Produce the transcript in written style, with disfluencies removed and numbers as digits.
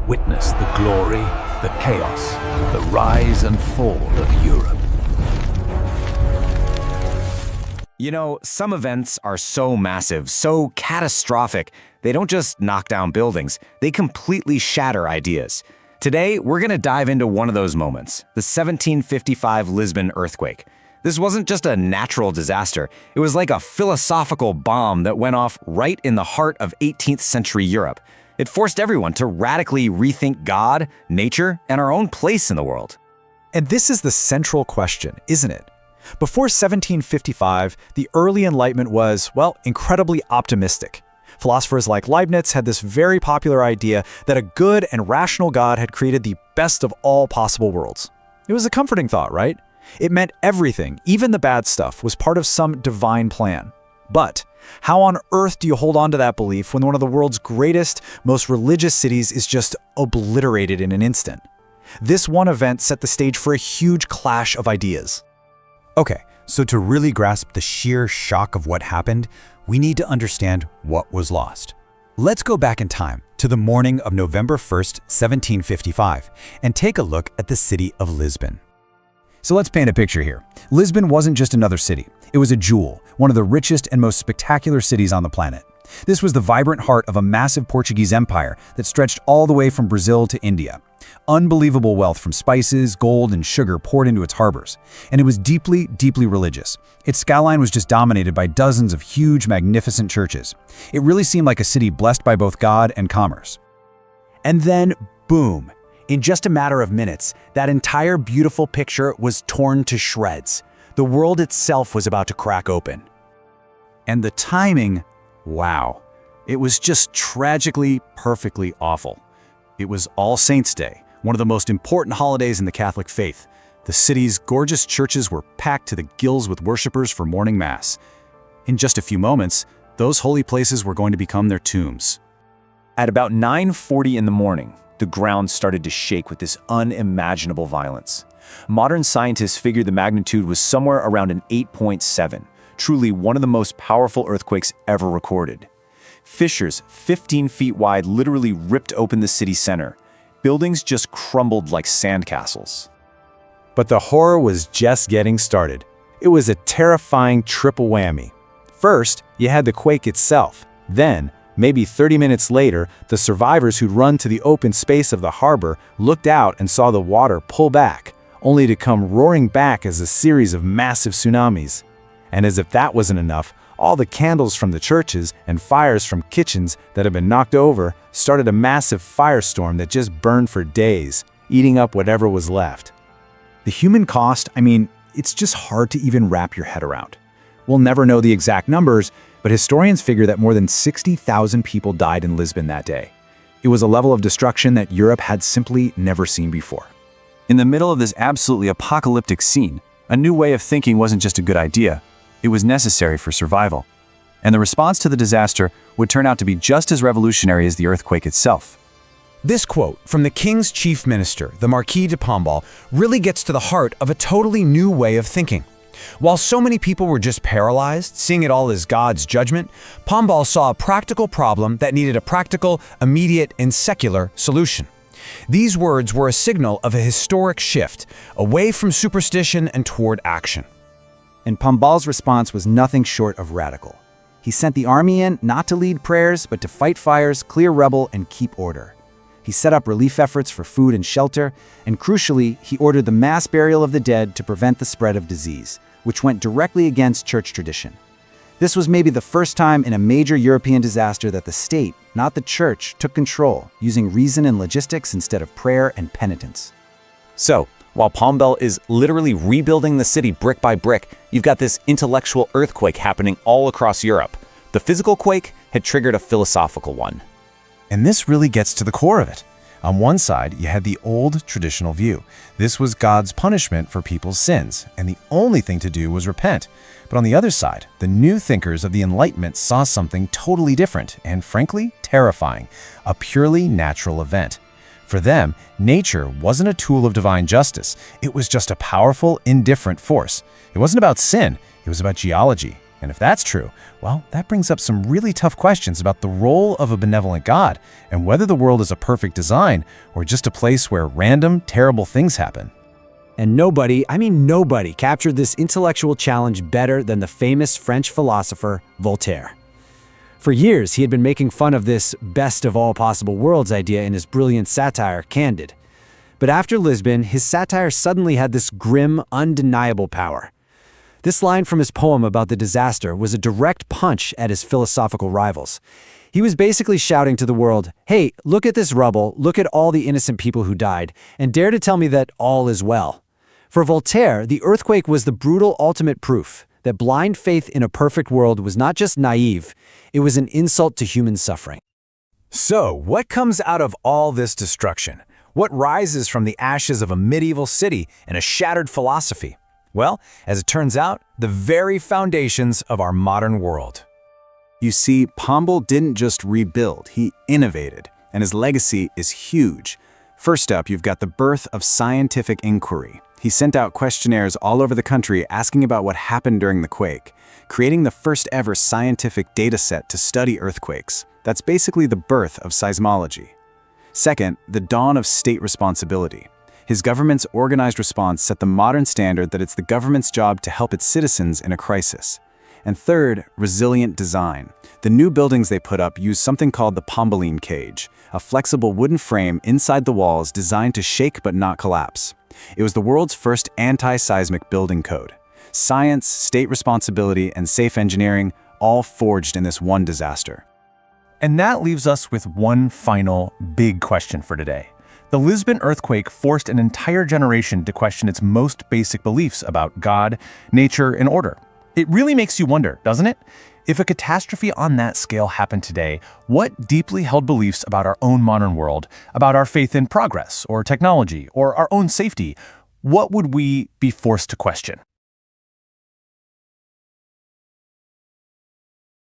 Witness the glory, the chaos, the rise and fall of Europe. You know, some events are so massive, so catastrophic, they don't just knock down buildings, they completely shatter ideas. Today, we're going to dive into one of those moments, the 1755 Lisbon Earthquake. This wasn't just a natural disaster, it was like a philosophical bomb that went off right in the heart of 18th century Europe. It forced everyone to radically rethink God, nature, and our own place in the world. And this is the central question, isn't it? Before 1755, the early Enlightenment was, well, incredibly optimistic. Philosophers like Leibniz had this very popular idea that a good and rational God had created the best of all possible worlds. It was a comforting thought, right? It meant everything, even the bad stuff, was part of some divine plan. But how on earth do you hold on to that belief when one of the world's greatest, most religious cities is just obliterated in an instant? This one event set the stage for a huge clash of ideas. Okay, so to really grasp the sheer shock of what happened, we need to understand what was lost. Let's go back in time to the morning of November 1st, 1755, and take a look at the city of Lisbon. So let's paint a picture here. Lisbon wasn't just another city. It was a jewel, one of the richest and most spectacular cities on the planet. This was the vibrant heart of a massive Portuguese empire that stretched all the way from Brazil to India. Unbelievable wealth from spices, gold, and sugar poured into its harbors. And it was deeply, deeply religious. Its skyline was just dominated by dozens of huge, magnificent churches. It really seemed like a city blessed by both God and commerce. And then, boom! In just a matter of minutes, that entire beautiful picture was torn to shreds. The world itself was about to crack open. And the timing, wow. It was just tragically, perfectly awful. It was All Saints' Day, one of the most important holidays in the Catholic faith. The city's gorgeous churches were packed to the gills with worshipers for morning mass. In just a few moments, those holy places were going to become their tombs. At about 9:40 in the morning, the ground started to shake with this unimaginable violence. Modern scientists figured the magnitude was somewhere around an 8.7, truly one of the most powerful earthquakes ever recorded. Fissures 15 feet wide literally ripped open the city center. Buildings just crumbled like sandcastles. But the horror was just getting started. It was a terrifying triple whammy. First, you had the quake itself. Then, maybe 30 minutes later, the survivors who'd run to the open space of the harbor looked out and saw the water pull back, only to come roaring back as a series of massive tsunamis. And as if that wasn't enough, all the candles from the churches and fires from kitchens that had been knocked over started a massive firestorm that just burned for days, eating up whatever was left. The human cost, it's just hard to even wrap your head around. We'll never know the exact numbers, but historians figure that more than 60,000 people died in Lisbon that day. It was a level of destruction that Europe had simply never seen before. In the middle of this absolutely apocalyptic scene, a new way of thinking wasn't just a good idea, it was necessary for survival. And the response to the disaster would turn out to be just as revolutionary as the earthquake itself. This quote from the king's chief minister, the Marquis de Pombal, really gets to the heart of a totally new way of thinking. While so many people were just paralyzed, seeing it all as God's judgment, Pombal saw a practical problem that needed a practical, immediate, and secular solution. These words were a signal of a historic shift, away from superstition and toward action. And Pombal's response was nothing short of radical. He sent the army in not to lead prayers, but to fight fires, clear rubble, and keep order. He set up relief efforts for food and shelter, and crucially, he ordered the mass burial of the dead to prevent the spread of disease, which went directly against church tradition. This was maybe the first time in a major European disaster that the state, not the church, took control, using reason and logistics instead of prayer and penitence. So, while Pombal is literally rebuilding the city brick by brick, you've got this intellectual earthquake happening all across Europe. The physical quake had triggered a philosophical one. And this really gets to the core of it. On one side, you had the old traditional view. This was God's punishment for people's sins, and the only thing to do was repent. But on the other side, the new thinkers of the Enlightenment saw something totally different and, frankly, terrifying, a purely natural event. For them, nature wasn't a tool of divine justice. It was just a powerful, indifferent force. It wasn't about sin, it was about geology. And if that's true, well, that brings up some really tough questions about the role of a benevolent God and whether the world is a perfect design or just a place where random, terrible things happen. And nobody, I mean nobody, captured this intellectual challenge better than the famous French philosopher Voltaire. For years, he had been making fun of this best of all possible worlds idea in his brilliant satire, Candide. But after Lisbon, his satire suddenly had this grim, undeniable power. This line from his poem about the disaster was a direct punch at his philosophical rivals. He was basically shouting to the world, hey, look at this rubble, look at all the innocent people who died, and dare to tell me that all is well. For Voltaire, the earthquake was the brutal ultimate proof that blind faith in a perfect world was not just naive, it was an insult to human suffering. So, what comes out of all this destruction? What rises from the ashes of a medieval city and a shattered philosophy? Well, as it turns out, the very foundations of our modern world. You see, Pombal didn't just rebuild, he innovated, and his legacy is huge. First up, you've got the birth of scientific inquiry. He sent out questionnaires all over the country asking about what happened during the quake, creating the first ever scientific data set to study earthquakes. That's basically the birth of seismology. Second, the dawn of state responsibility. His government's organized response set the modern standard that it's the government's job to help its citizens in a crisis. And third, resilient design. The new buildings they put up use something called the Pombaline cage, a flexible wooden frame inside the walls designed to shake but not collapse. It was the world's first anti-seismic building code. Science, state responsibility, and safe engineering all forged in this one disaster. And that leaves us with one final big question for today. The Lisbon earthquake forced an entire generation to question its most basic beliefs about God, nature, and order. It really makes you wonder, doesn't it? If a catastrophe on that scale happened today, what deeply held beliefs about our own modern world, about our faith in progress or technology or our own safety, what would we be forced to question?